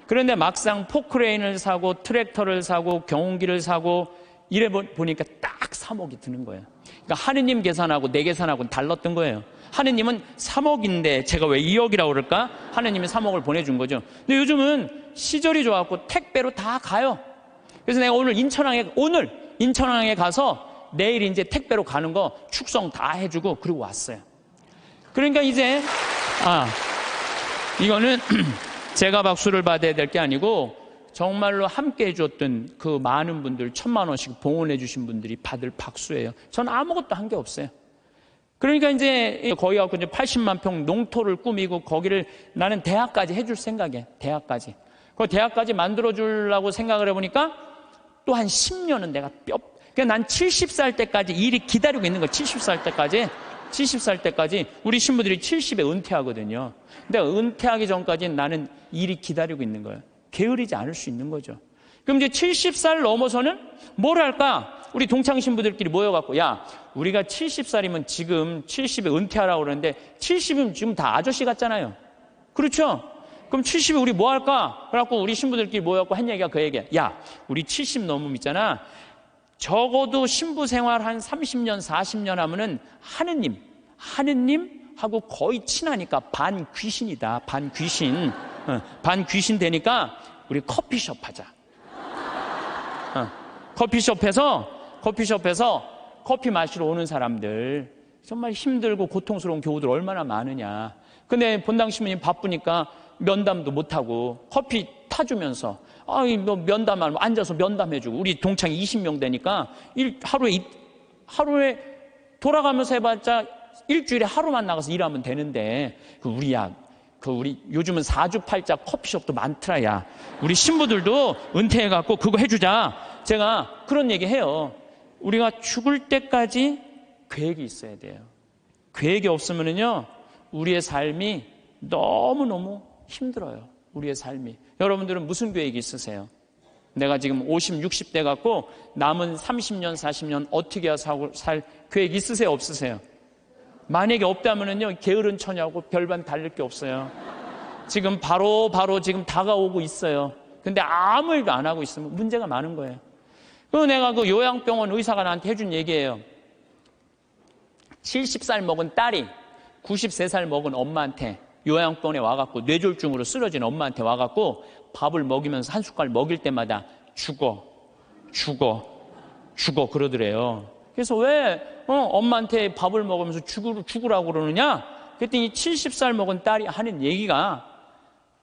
그런데 막상 포크레인을 사고 트랙터를 사고 경운기를 사고 이래 보니까 딱 3억이 드는 거예요. 그러니까 하느님 계산하고 내 계산하고는 달랐던 거예요. 하느님은 3억인데 제가 왜 2억이라고 그럴까? 하느님이 3억을 보내준 거죠. 근데 요즘은 시절이 좋아갖고 택배로 다 가요. 그래서 내가 오늘 인천항에 가서 내일 이제 택배로 가는 거 축성 다 해주고 그리고 왔어요. 그러니까 이제 이거는 제가 박수를 받아야 될 게 아니고 정말로 함께 해줬던 그 많은 분들, 1,000만 원씩 봉헌해 주신 분들이 받을 박수예요. 전 아무것도 한 게 없어요. 그러니까 이제 거기 갖고 이제 80만 평 농토를 꾸미고 거기를 나는 대학까지 해줄 생각이에요. 대학까지. 그 대학까지 만들어주려고 생각을 해보니까 또 한 10년은 내가 그러니까 난 70살 때까지 일이 기다리고 있는 거예요. 70살 때까지. 70살 때까지 우리 신부들이 70에 은퇴하거든요. 근데 은퇴하기 전까지는 나는 일이 기다리고 있는 거예요. 게으르지 않을 수 있는 거죠. 그럼 이제 70살 넘어서는 뭘 할까? 우리 동창 신부들끼리 모여갖고, 야, 우리가 70살이면 지금 70에 은퇴하라고 그러는데 70이면 지금 다 아저씨 같잖아요. 그렇죠? 그럼 70에 우리 뭐 할까? 그래갖고 우리 신부들끼리 모여갖고 한 얘기가 그 얘기야. 야, 우리 70 넘으면 있잖아. 적어도 신부 생활 한 30년, 40년 하면은 하느님하고 거의 친하니까 반 귀신이다. 반 귀신. 반 귀신 되니까 우리 커피숍 하자. 커피숍에서 커피 마시러 오는 사람들, 정말 힘들고 고통스러운 교우들 얼마나 많으냐. 근데 본당 신부님 바쁘니까 면담도 못하고 커피 타주면서 뭐 면담하면 앉아서 면담해주고, 우리 동창이 20명 되니까 하루에 돌아가면서 해봤자 일주일에 하루만 나가서 일하면 되는데, 우리 요즘은 4주8자 커피숍도 많더라. 야, 우리 신부들도 은퇴해갖고 그거 해주자. 제가 그런 얘기 해요. 우리가 죽을 때까지 계획이 있어야 돼요. 계획이 없으면요 우리의 삶이 너무너무 힘들어요. 우리의 삶이. 여러분들은 무슨 계획이 있으세요? 내가 지금 50, 60대 갖고 남은 30년, 40년 어떻게 살 계획 있으세요? 없으세요? 만약에 없다면요 게으른 처냐고 별반 다를 게 없어요. 지금 바로 지금 다가오고 있어요. 근데 아무 일도 안 하고 있으면 문제가 많은 거예요. 그리고 내가 그 요양병원 의사가 나한테 해준 얘기예요. 70살 먹은 딸이 93살 먹은 엄마한테 요양병원에 와갖고 뇌졸중으로 쓰러진 엄마한테 와갖고 밥을 먹이면서 한 숟갈 먹일 때마다 죽어 그러더래요. 그래서 왜 엄마한테 밥을 먹으면서 죽으라고 그러느냐? 그랬더니 70살 먹은 딸이 하는 얘기가,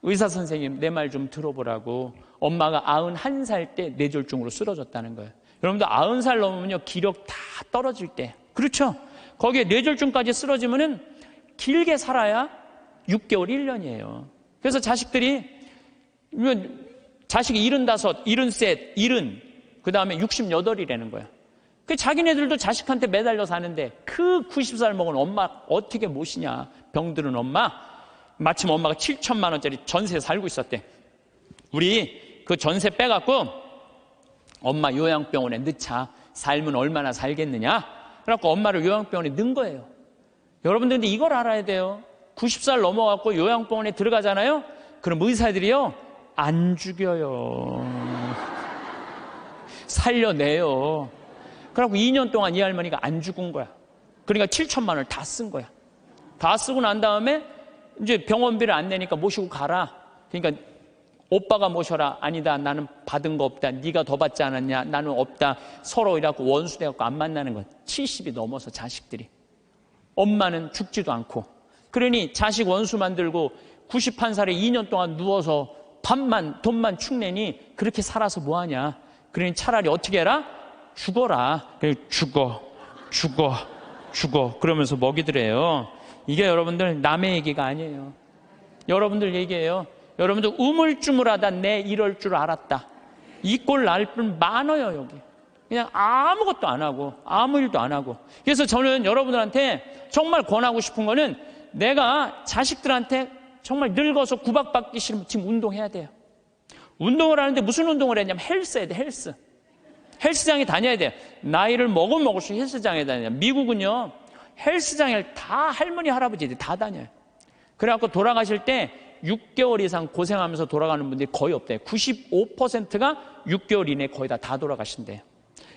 의사 선생님 내 말 좀 들어보라고, 엄마가 91살 때 뇌졸중으로 쓰러졌다는 거예요. 여러분들 90살 넘으면요 기력 다 떨어질 때, 그렇죠? 거기에 뇌졸중까지 쓰러지면은 길게 살아야 6개월, 1년이에요. 그래서 자식이 75, 73, 그 다음에 68이라는 거야. 그 자기네들도 자식한테 매달려 사는데 그 90살 먹은 엄마 어떻게 모시냐. 병들은 엄마. 마침 엄마가 7천만 원짜리 전세 살고 있었대. 우리 그 전세 빼갖고 엄마 요양병원에 넣자. 살면 얼마나 살겠느냐. 그래갖고 엄마를 요양병원에 넣은 거예요. 여러분들 근데 이걸 알아야 돼요. 90살 넘어갖고 요양병원에 들어가잖아요. 그럼 의사들이요 안 죽여요. 살려내요. 그래갖고 2년 동안 이 할머니가 안 죽은 거야. 그러니까 7천만 원을 다 쓴 거야. 다 쓰고 난 다음에 이제 병원비를 안 내니까 모시고 가라. 그러니까 오빠가 모셔라. 아니다, 나는 받은 거 없다. 네가 더 받지 않았냐. 나는 없다. 서로 이래갖고 원수 돼갖고 안 만나는 거야. 70이 넘어서 자식들이. 엄마는 죽지도 않고. 그러니 자식 원수 만들고 91살에 2년 동안 누워서 돈만 축내니 그렇게 살아서 뭐하냐. 그러니 차라리 어떻게 해라? 죽어라. 죽어. 그러면서 먹이더래요. 이게 여러분들 남의 얘기가 아니에요. 여러분들 얘기예요. 여러분들 우물쭈물하다 내 이럴 줄 알았다. 이 꼴 날 뿐 많아요. 여기 그냥 아무것도 안 하고 아무 일도 안 하고. 그래서 저는 여러분들한테 정말 권하고 싶은 거는, 내가 자식들한테 정말 늙어서 구박받기 싫으면 지금 운동해야 돼요. 운동을 하는데 무슨 운동을 했냐면 헬스 해야 돼. 헬스장에 다녀야 돼요. 나이를 먹을수록 헬스장에 다녀요. 미국은요 헬스장에 다 할머니 할아버지들이 다 다녀요. 그래갖고 돌아가실 때 6개월 이상 고생하면서 돌아가는 분들이 거의 없대요. 95%가 6개월 이내에 거의 다 돌아가신대요.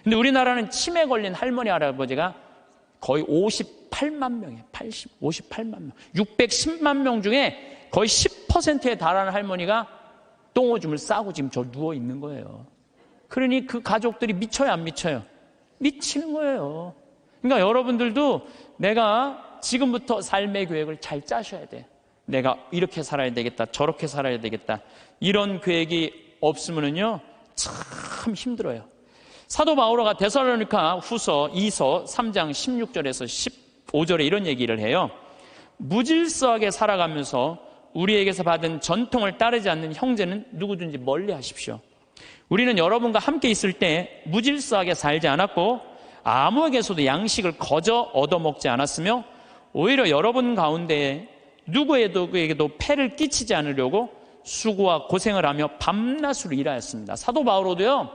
근데 우리나라는 치매 걸린 할머니 할아버지가 거의 58만 명이에요. 58만 명. 610만 명 중에 거의 10%에 달하는 할머니가 똥오줌을 싸고 지금 저 누워 있는 거예요. 그러니 그 가족들이 미쳐요, 안 미쳐요? 미치는 거예요. 그러니까 여러분들도 내가 지금부터 삶의 계획을 잘 짜셔야 돼. 내가 이렇게 살아야 되겠다, 저렇게 살아야 되겠다. 이런 계획이 없으면은요 참 힘들어요. 사도 바오로가 데살로니가 후서 2서 3장 16절에서 15절에 이런 얘기를 해요. 무질서하게 살아가면서 우리에게서 받은 전통을 따르지 않는 형제는 누구든지 멀리 하십시오. 우리는 여러분과 함께 있을 때 무질서하게 살지 않았고 아무에게서도 양식을 거저 얻어먹지 않았으며 오히려 여러분 가운데 누구에게도 폐를 끼치지 않으려고 수고와 고생을 하며 밤낮으로 일하였습니다. 사도 바오로도요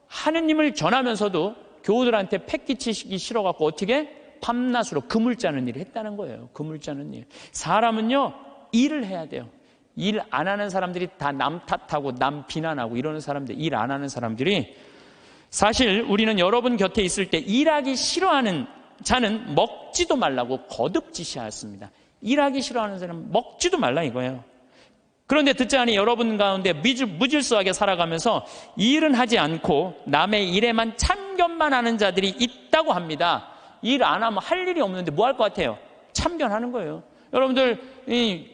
하느님을 전하면서도 교우들한테 폐 끼치기 싫어갖고 어떻게 밤낮으로 그물 짜는 일을 했다는 거예요. 그물 짜는 일. 사람은요 일을 해야 돼요. 일 안 하는 사람들이 다 남 탓하고 남 비난하고 이러는 사람들, 일 안 하는 사람들이, 사실 우리는 여러분 곁에 있을 때 일하기 싫어하는 자는 먹지도 말라고 거듭 지시하였습니다. 일하기 싫어하는 사람은 먹지도 말라 이거예요. 그런데 듣자 하니 여러분 가운데 무질서하게 살아가면서 일은 하지 않고 남의 일에만 참견만 하는 자들이 있다고 합니다. 일 안 하면 할 일이 없는데 뭐 할 것 같아요? 참견하는 거예요. 여러분들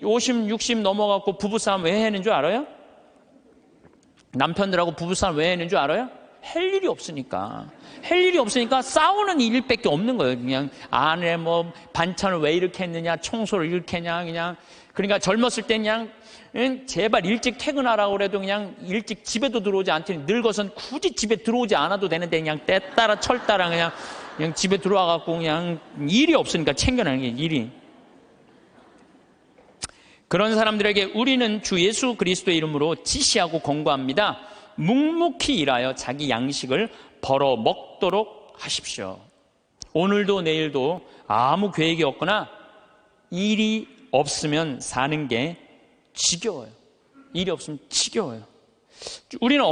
50, 60 넘어갖고 부부싸움 왜 하는 줄 알아요? 남편들하고 부부싸움 왜 하는 줄 알아요? 할 일이 없으니까. 할 일이 없으니까 싸우는 일밖에 없는 거예요. 그냥 아내 뭐 반찬을 왜 이렇게 했느냐, 청소를 이렇게 했냐, 그냥. 그러니까 젊었을 때 그냥 제발 일찍 퇴근하라고 그래도 그냥 일찍 집에도 들어오지 않더니 늙어선 굳이 집에 들어오지 않아도 되는데 그냥 때 따라 철 따라 그냥 집에 들어와갖고 그냥 일이 없으니까 챙겨내는 게 일이. 그런 사람들에게 우리는 주 예수 그리스도의 이름으로 지시하고 권고합니다. 묵묵히 일하여 자기 양식을 벌어 먹도록 하십시오. 오늘도 내일도 아무 계획이 없거나 일이 없으면 사는 게 지겨워요. 일이 없으면 지겨워요. 우리는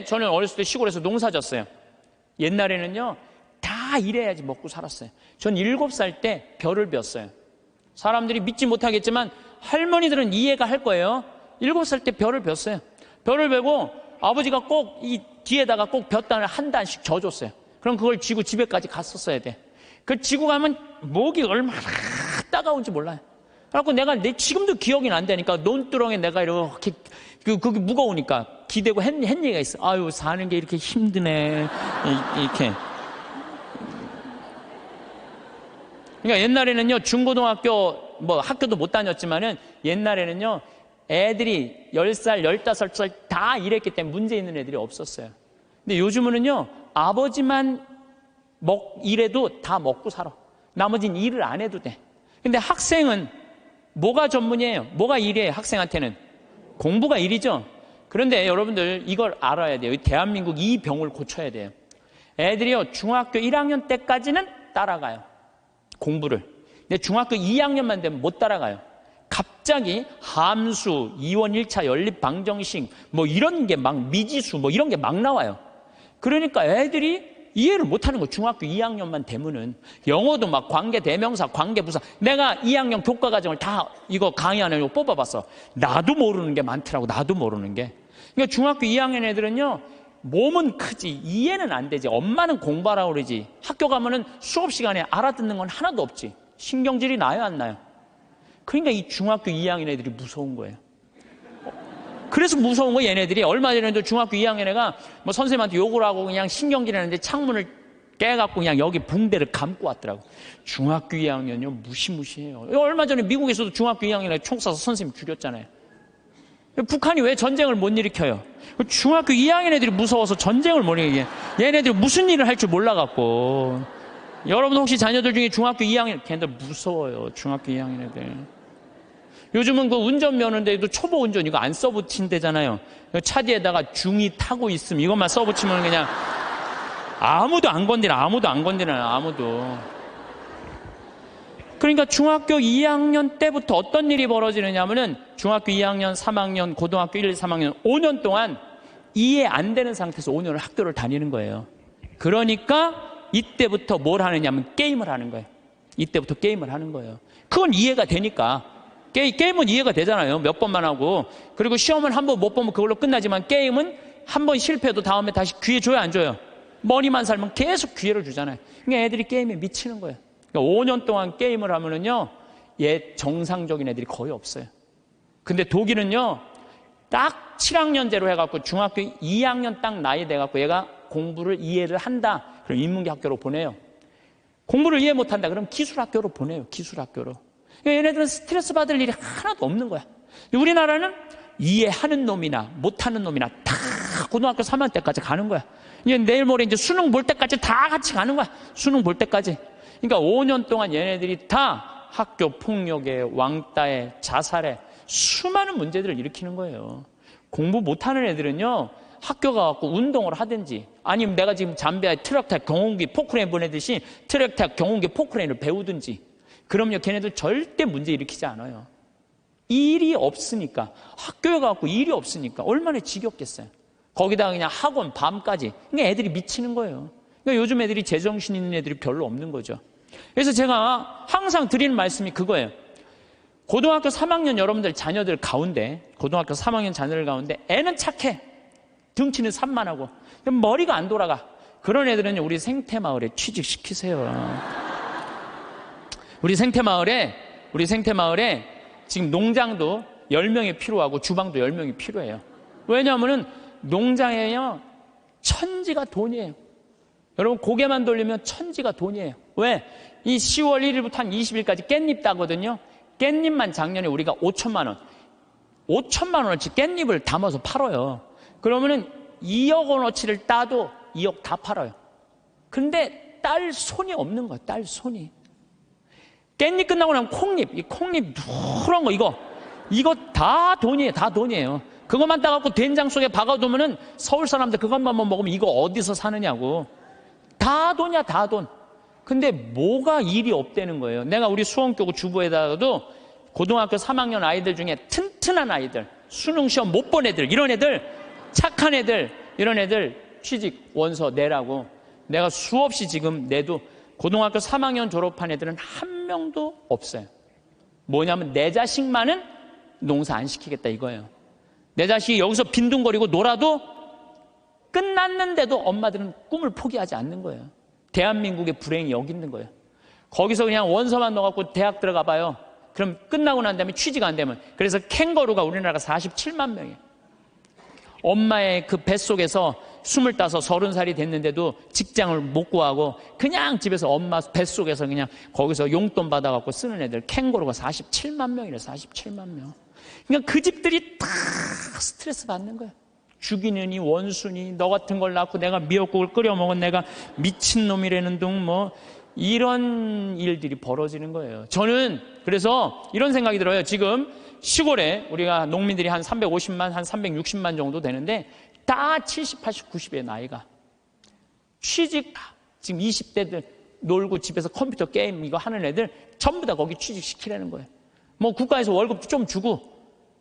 저는 어렸을 때 시골에서 농사 졌어요. 옛날에는요 다 일해야지 먹고 살았어요. 전 7살 때 벼를 베었어요. 사람들이 믿지 못하겠지만 할머니들은 이해가 할 거예요. 7살 때 벼를 베었어요. 벼를 베고 아버지가 꼭 이 뒤에다가 꼭 볕단을 한 단씩 져줬어요. 그럼 그걸 지고 집에까지 갔었어야 돼. 그 지고 가면 목이 얼마나 따가운지 몰라요. 그래갖고 지금도 기억이 안 되니까 논두렁에 내가 이렇게 그게 무거우니까 기대고 한 얘기가 있어. 아유 사는 게 이렇게 힘드네 이렇게. 그러니까 옛날에는요 중고등학교 뭐 학교도 못 다녔지만은 옛날에는요 애들이 10살, 15살 다 일했기 때문에 문제 있는 애들이 없었어요. 근데 요즘은요 아버지만 일해도 다 먹고 살아. 나머지는 일을 안 해도 돼. 근데 학생은 뭐가 전문이에요? 뭐가 일이에요? 학생한테는 공부가 일이죠. 그런데 여러분들 이걸 알아야 돼요. 대한민국 이 병을 고쳐야 돼요. 애들이요 중학교 1학년 때까지는 따라가요, 공부를. 근데 중학교 2학년만 되면 못 따라가요. 갑자기 함수, 2원 1차 연립 방정식 뭐 이런 게 막 미지수 뭐 이런 게 막 나와요. 그러니까 애들이 이해를 못하는 거예요. 중학교 2학년만 되면은. 영어도 막 관계 대명사, 관계 부사. 내가 2학년 교과 과정을 다 이거 강의하느라고 뽑아봤어. 나도 모르는 게 많더라고. 나도 모르는 게. 그러니까 중학교 2학년 애들은요 몸은 크지 이해는 안 되지. 엄마는 공부하라고 그러지. 학교 가면은 수업 시간에 알아듣는 건 하나도 없지. 신경질이 나요 안 나요? 그러니까 이 중학교 2학년 애들이 무서운 거예요. 그래서 무서운 거 얘네들이. 얼마 전에도 중학교 2학년 애가 뭐 선생님한테 욕을 하고 그냥 신경질 하는데 창문을 깨갖고 그냥 여기 붕대를 감고 왔더라고. 중학교 2학년이요 무시무시해요. 얼마 전에 미국에서도 중학교 2학년 애 총 쏴서 선생님 죽였잖아요. 북한이 왜 전쟁을 못 일으켜요? 중학교 2학년 애들이 무서워서 전쟁을 못 일으켜요. 얘네들이 무슨 일을 할 줄 몰라갖고. 여러분 혹시 자녀들 중에 중학교 2학년 걔네들 무서워요. 중학교 2학년 애들. 요즘은 그 운전면허인데도 초보 운전 이거 안 써붙인대잖아요. 차 뒤에다가 중2 타고 있으면 이것만 써붙이면 그냥 아무도 안 건드려. 아무도. 그러니까 중학교 2학년 때부터 어떤 일이 벌어지느냐면은 중학교 2학년, 3학년, 고등학교 1, 3학년 5년 동안 이해 안 되는 상태에서 5년을 학교를 다니는 거예요. 그러니까 이때부터 뭘 하느냐면 게임을 하는 거예요. 이때부터 게임을 하는 거예요. 그건 이해가 되니까. 게임은 이해가 되잖아요. 몇 번만 하고. 그리고 시험은 한 번 못 보면 그걸로 끝나지만 게임은 한 번 실패해도 다음에 다시 기회 줘요 안 줘요? 머리만 살면 계속 기회를 주잖아요. 그러니까 애들이 게임에 미치는 거예요. 그러니까 5년 동안 게임을 하면은요 정상적인 애들이 거의 없어요. 근데 독일은요 딱 7학년제로 해갖고 중학교 2학년 딱 나이 돼갖고 얘가 공부를 이해를 한다. 그럼 인문계 학교로 보내요. 공부를 이해 못한다. 그럼 기술학교로 보내요. 기술학교로. 그러니까 얘네들은 스트레스 받을 일이 하나도 없는 거야. 우리나라는 이해하는 놈이나 못하는 놈이나 다 고등학교 3학년 때까지 가는 거야. 이제 내일 모레 이제 수능 볼 때까지 다 같이 가는 거야. 수능 볼 때까지. 그러니까 5년 동안 얘네들이 다 학교 폭력에, 왕따에, 자살에 수많은 문제들을 일으키는 거예요. 공부 못하는 애들은요, 학교 가갖고 운동을 하든지, 아니면 내가 지금 잠베아에 트럭타 경운기 포크레인 보내듯이 트럭타 경운기 포크레인을 배우든지, 그럼요, 걔네들 절대 문제 일으키지 않아요. 일이 없으니까, 학교에 가갖고 일이 없으니까 얼마나 지겹겠어요. 거기다가 그냥 학원 밤까지. 그러니까 애들이 미치는 거예요. 그러니까 요즘 애들이 제정신 있는 애들이 별로 없는 거죠. 그래서 제가 항상 드리는 말씀이 그거예요. 고등학교 3학년 여러분들 자녀들 가운데, 고등학교 3학년 자녀들 가운데 애는 착해. 등치는 산만하고 머리가 안 돌아가. 그런 애들은 우리 생태마을에 취직시키세요. 우리 생태마을에 지금 농장도 10명이 필요하고 주방도 10명이 필요해요. 왜냐하면 농장에요, 천지가 돈이에요. 여러분 고개만 돌리면 천지가 돈이에요. 왜? 이 10월 1일부터 한 20일까지 깻잎 따거든요. 깻잎만 작년에 우리가 5천만 원, 5천만 원어치 깻잎을 담아서 팔아요. 그러면은 2억 원어치를 따도 2억 다 팔아요. 근데 딸 손이 없는 거야. 딸 손이. 깻잎 끝나고 나면 콩잎, 이 콩잎 누런 거 이거 다 돈이에요. 다 돈이에요. 그것만 따갖고 된장 속에 박아두면은 서울 사람들 그것만 먹으면 이거 어디서 사느냐고. 다 돈이야, 다 돈. 근데 뭐가 일이 없다는 거예요. 내가 우리 수원교구 주부에다가도 고등학교 3학년 아이들 중에 튼튼한 아이들, 수능 시험 못 본 애들, 이런 애들, 착한 애들, 이런 애들 취직 원서 내라고 내가 수없이 지금 내도 고등학교 3학년 졸업한 애들은 한 명도 없어요. 뭐냐면 내 자식만은 농사 안 시키겠다 이거예요. 내 자식이 여기서 빈둥거리고 놀아도 끝났는데도 엄마들은 꿈을 포기하지 않는 거예요. 대한민국의 불행이 여기 있는 거예요. 거기서 그냥 원서만 넣어갖고 대학 들어가 봐요. 그럼 끝나고 난 다음에 취직 안 되면. 그래서 캥거루가 우리나라가 47만 명이에요. 엄마의 그 뱃속에서 25, 30살이 됐는데도 직장을 못 구하고 그냥 집에서 엄마 뱃속에서 그냥 거기서 용돈 받아갖고 쓰는 애들 캥거루가 47만 명이래. 47만 명. 그러니까 그 집들이 다 스트레스 받는 거예요. 죽이느니 원수니 너 같은 걸 낳고 내가 미역국을 끓여 먹은 내가 미친놈이라는 둥 뭐 이런 일들이 벌어지는 거예요. 저는 그래서 이런 생각이 들어요. 지금 시골에 우리가 농민들이 한 350만, 한 360만 정도 되는데 다 70, 80, 90의 나이가 취직, 지금 20대들 놀고 집에서 컴퓨터 게임 이거 하는 애들 전부 다 거기 취직시키라는 거예요. 뭐 국가에서 월급도 좀 주고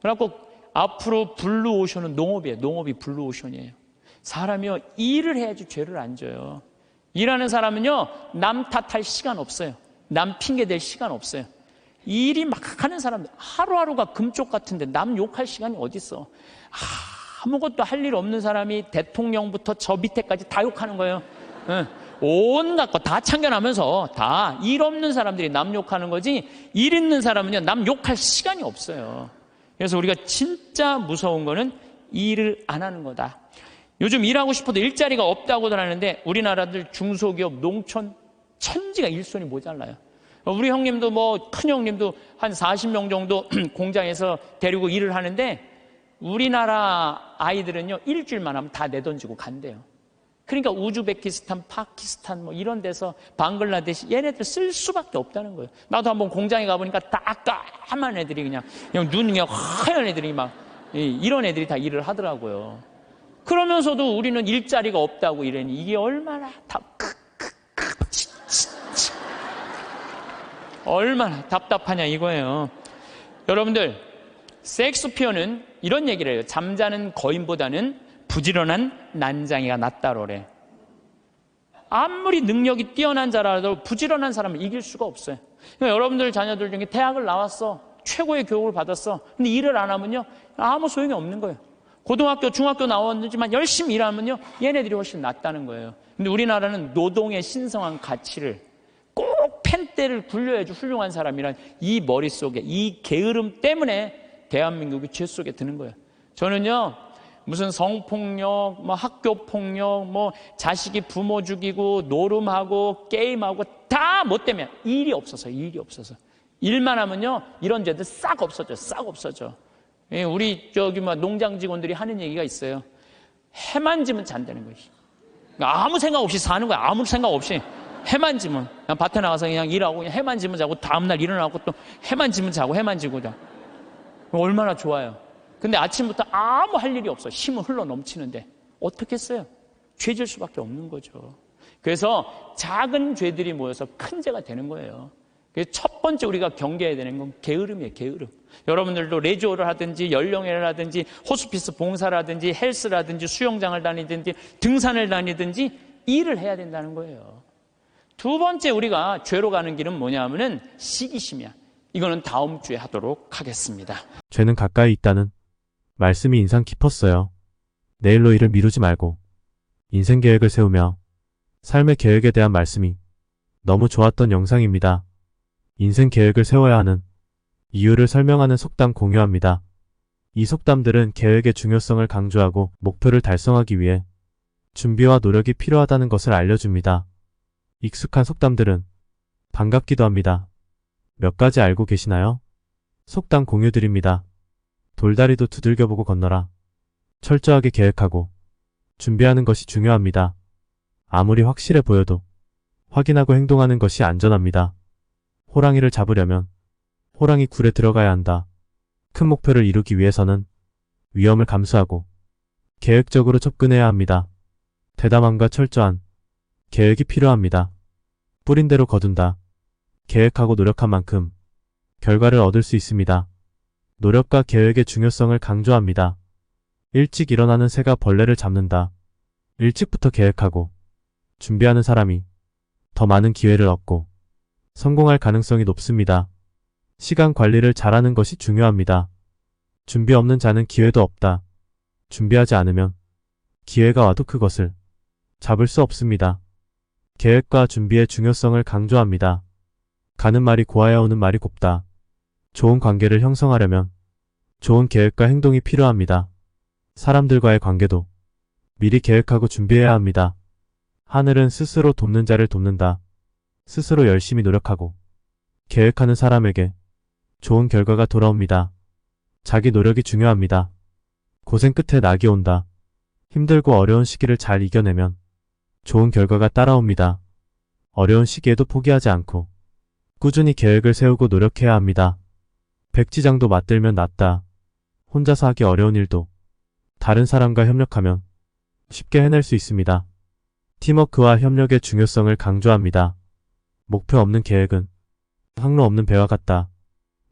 그래갖고 앞으로 블루오션은 농업이에요. 농업이 블루오션이에요. 사람이요 일을 해야지 죄를 안 져요. 일하는 사람은요 남 탓할 시간 없어요. 남 핑계 댈 시간 없어요. 일이 막 하는 사람 하루하루가 금쪽 같은데 남 욕할 시간이 어딨어. 아무것도 할 일 없는 사람이 대통령부터 저 밑에까지 다 욕하는 거예요. 온갖 거 다 참견하면서 다 일 없는 사람들이 남 욕하는 거지 일 있는 사람은요 남 욕할 시간이 없어요. 그래서 우리가 진짜 무서운 거는 일을 안 하는 거다. 요즘 일하고 싶어도 일자리가 없다고들 하는데 우리나라들 중소기업, 농촌 천지가 일손이 모자라요. 우리 형님도 뭐 큰 형님도 한 40명 정도 공장에서 데리고 일을 하는데 우리나라 아이들은요 일주일만 하면 다 내던지고 간대요. 그러니까 우즈베키스탄, 파키스탄 뭐 이런 데서 방글라데시 얘네들 쓸 수밖에 없다는 거예요. 나도 한번 공장에 가보니까 다 까만 애들이 그냥 눈이 그냥 하얀 애들이 막 이런 애들이 다 일을 하더라고요. 그러면서도 우리는 일자리가 없다고 이러니 이게 얼마나 얼마나 답답하냐 이거예요. 여러분들 섹스피어는 이런 얘기를 해요. 잠자는 거인보다는 부지런한 난장이가 낫다 그래. 아무리 능력이 뛰어난 자라도 부지런한 사람을 이길 수가 없어요. 그러니까 여러분들 자녀들 중에 대학을 나왔어. 최고의 교육을 받았어. 근데 일을 안 하면요 아무 소용이 없는 거예요. 고등학교, 중학교 나왔지만 열심히 일하면요 얘네들이 훨씬 낫다는 거예요. 근데 우리나라는 노동의 신성한 가치를 꼭 펜대를 굴려야지 훌륭한 사람이란 이 머릿속에 이 게으름 때문에 대한민국이 죄 속에 드는 거예요. 저는요, 무슨 성폭력, 뭐 학교폭력, 뭐 자식이 부모 죽이고 노름하고 게임하고 다 뭐 때문에 일이 없어서, 일이 없어서. 일만 하면요, 이런 죄들 싹 없어져, 싹 없어져. 예, 우리 뭐 농장 직원들이 하는 얘기가 있어요. 해만 지면 잔다는 거지. 아무 생각 없이 사는 거야. 아무 생각 없이. 해만 지면. 그냥 밭에 나가서 그냥 일하고 그냥 해만 지면 자고 다음날 일어나고 또 해만 지면 자고 해만 지고 자. 얼마나 좋아요. 근데 아침부터 아무 할 일이 없어. 힘은 흘러 넘치는데 어떻게 했어요? 죄질 수밖에 없는 거죠. 그래서 작은 죄들이 모여서 큰 죄가 되는 거예요. 그래서 첫 번째 우리가 경계해야 되는 건 게으름이에요. 게으름. 여러분들도 레지오를 하든지 연령회를 하든지 호스피스 봉사라든지 헬스라든지 수영장을 다니든지 등산을 다니든지 일을 해야 된다는 거예요. 두 번째 우리가 죄로 가는 길은 뭐냐면은 시기심이야. 이거는 다음 주에 하도록 하겠습니다. 죄는 가까이 있다는 말씀이 인상 깊었어요. 내일로 일을 미루지 말고 인생 계획을 세우며 삶의 계획에 대한 말씀이 너무 좋았던 영상입니다. 인생 계획을 세워야 하는 이유를 설명하는 속담 공유합니다. 이 속담들은 계획의 중요성을 강조하고 목표를 달성하기 위해 준비와 노력이 필요하다는 것을 알려줍니다. 익숙한 속담들은 반갑기도 합니다. 몇 가지 알고 계시나요? 속담 공유드립니다. 돌다리도 두들겨보고 건너라. 철저하게 계획하고 준비하는 것이 중요합니다. 아무리 확실해 보여도 확인하고 행동하는 것이 안전합니다. 호랑이를 잡으려면 호랑이 굴에 들어가야 한다. 큰 목표를 이루기 위해서는 위험을 감수하고 계획적으로 접근해야 합니다. 대담함과 철저한 계획이 필요합니다. 뿌린 대로 거둔다. 계획하고 노력한 만큼 결과를 얻을 수 있습니다. 노력과 계획의 중요성을 강조합니다. 일찍 일어나는 새가 벌레를 잡는다. 일찍부터 계획하고 준비하는 사람이 더 많은 기회를 얻고 성공할 가능성이 높습니다. 시간 관리를 잘하는 것이 중요합니다. 준비 없는 자는 기회도 없다. 준비하지 않으면 기회가 와도 그것을 잡을 수 없습니다. 계획과 준비의 중요성을 강조합니다. 가는 말이 고와야 오는 말이 곱다. 좋은 관계를 형성하려면 좋은 계획과 행동이 필요합니다. 사람들과의 관계도 미리 계획하고 준비해야 합니다. 하늘은 스스로 돕는 자를 돕는다. 스스로 열심히 노력하고 계획하는 사람에게 좋은 결과가 돌아옵니다. 자기 노력이 중요합니다. 고생 끝에 낙이 온다. 힘들고 어려운 시기를 잘 이겨내면 좋은 결과가 따라옵니다. 어려운 시기에도 포기하지 않고 꾸준히 계획을 세우고 노력해야 합니다. 백지장도 맞들면 낫다. 혼자서 하기 어려운 일도 다른 사람과 협력하면 쉽게 해낼 수 있습니다. 팀워크와 협력의 중요성을 강조합니다. 목표 없는 계획은 항로 없는 배와 같다.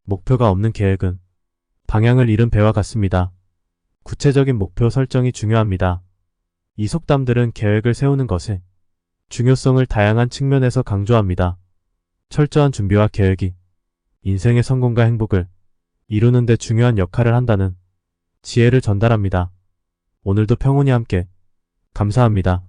목표가 없는 계획은 방향을 잃은 배와 같습니다. 구체적인 목표 설정이 중요합니다. 이 속담들은 계획을 세우는 것의 중요성을 다양한 측면에서 강조합니다. 철저한 준비와 계획이 인생의 성공과 행복을 이루는 데 중요한 역할을 한다는 지혜를 전달합니다. 오늘도 평온히 함께 감사합니다.